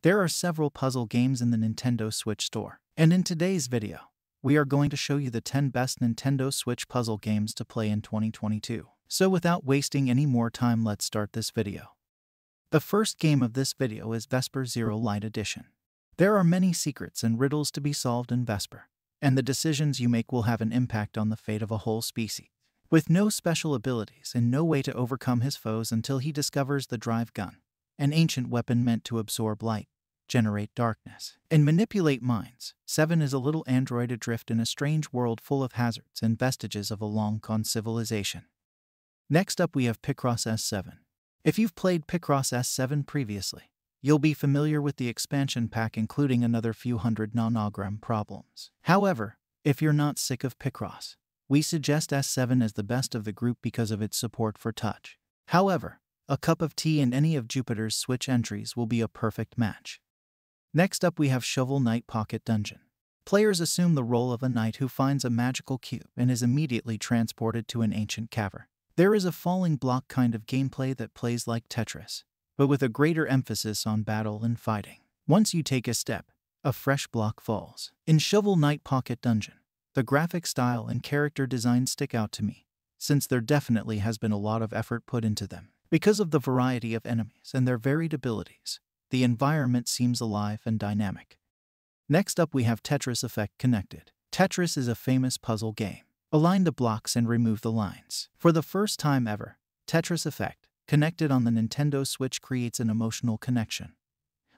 There are several puzzle games in the Nintendo Switch store, and in today's video, we are going to show you the 10 best Nintendo Switch puzzle games to play in 2022. So without wasting any more time, let's start this video. The first game of this video is Vesper Zero Light Edition. There are many secrets and riddles to be solved in Vesper, and the decisions you make will have an impact on the fate of a whole species. With no special abilities and no way to overcome his foes until he discovers the drive gun, an ancient weapon meant to absorb light, generate darkness, and manipulate minds, 7 is a little android adrift in a strange world full of hazards and vestiges of a long-gone civilization. Next up we have Picross S7. If you've played Picross S7 previously, you'll be familiar with the expansion pack including another few hundred nonogram problems. However, if you're not sick of Picross, we suggest S7 as the best of the group because of its support for touch. However, a cup of tea and any of Jupiter's Switch entries will be a perfect match. Next up we have Shovel Knight Pocket Dungeon. Players assume the role of a knight who finds a magical cube and is immediately transported to an ancient cavern. There is a falling block kind of gameplay that plays like Tetris, but with a greater emphasis on battle and fighting. Once you take a step, a fresh block falls. In Shovel Knight Pocket Dungeon, the graphic style and character design stick out to me, since there definitely has been a lot of effort put into them. Because of the variety of enemies and their varied abilities, the environment seems alive and dynamic. Next up we have Tetris Effect Connected. Tetris is a famous puzzle game. Align the blocks and remove the lines. For the first time ever, Tetris Effect Connected on the Nintendo Switch creates an emotional connection,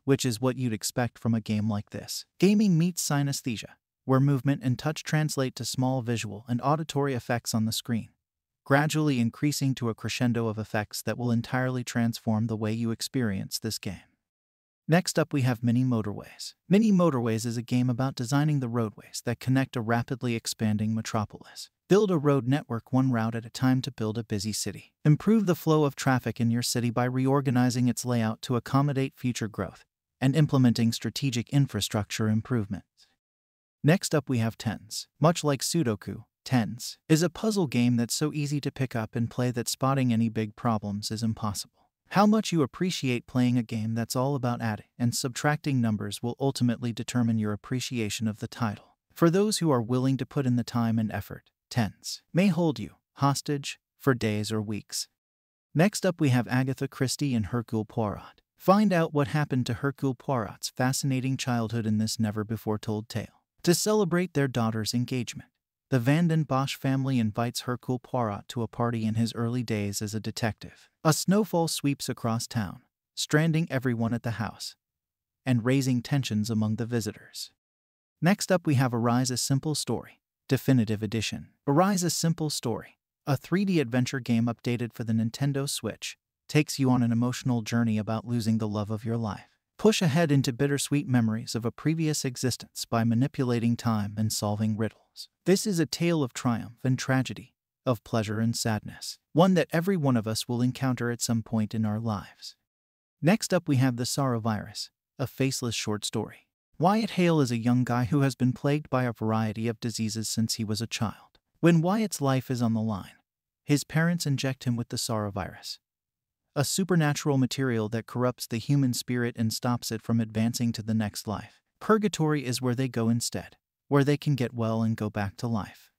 which is what you'd expect from a game like this. Gaming meets synesthesia, where movement and touch translate to small visual and auditory effects on the screen, gradually increasing to a crescendo of effects that will entirely transform the way you experience this game. Next up we have Mini Motorways. Mini Motorways is a game about designing the roadways that connect a rapidly expanding metropolis. Build a road network one route at a time to build a busy city. Improve the flow of traffic in your city by reorganizing its layout to accommodate future growth and implementing strategic infrastructure improvements. Next up we have Tens. Much like Sudoku, Tens is a puzzle game that's so easy to pick up and play that spotting any big problems is impossible. How much you appreciate playing a game that's all about adding and subtracting numbers will ultimately determine your appreciation of the title. For those who are willing to put in the time and effort, Tens may hold you hostage for days or weeks. Next up we have Agatha Christie and Hercule Poirot. Find out what happened to Hercule Poirot's fascinating childhood in this never-before-told tale. To celebrate their daughter's engagement, the Van den Bosch family invites Hercule Poirot to a party in his early days as a detective. A snowfall sweeps across town, stranding everyone at the house and raising tensions among the visitors. Next up we have Arise a Simple Story, Definitive Edition. Arise a Simple Story, a 3D adventure game updated for the Nintendo Switch, takes you on an emotional journey about losing the love of your life. Push ahead into bittersweet memories of a previous existence by manipulating time and solving riddles. This is a tale of triumph and tragedy, of pleasure and sadness, one that every one of us will encounter at some point in our lives. Next up we have the Sorrowvirus, a faceless short story. Wyatt Hale is a young guy who has been plagued by a variety of diseases since he was a child. When Wyatt's life is on the line, his parents inject him with the Sorrowvirus, a supernatural material that corrupts the human spirit and stops it from advancing to the next life. Purgatory is where they go instead, where they can get well and go back to life.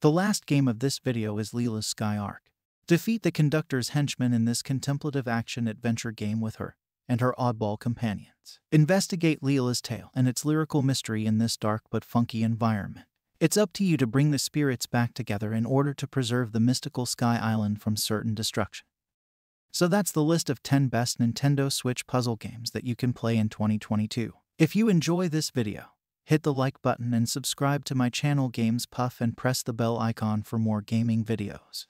The last game of this video is Lila's Sky Arc. Defeat the conductor's henchmen in this contemplative action-adventure game with her and her oddball companions. Investigate Lila's tale and its lyrical mystery in this dark but funky environment. It's up to you to bring the spirits back together in order to preserve the mystical Sky Island from certain destruction. So that's the list of 10 best Nintendo Switch puzzle games that you can play in 2022. If you enjoy this video, hit the like button and subscribe to my channel Games Puff and press the bell icon for more gaming videos.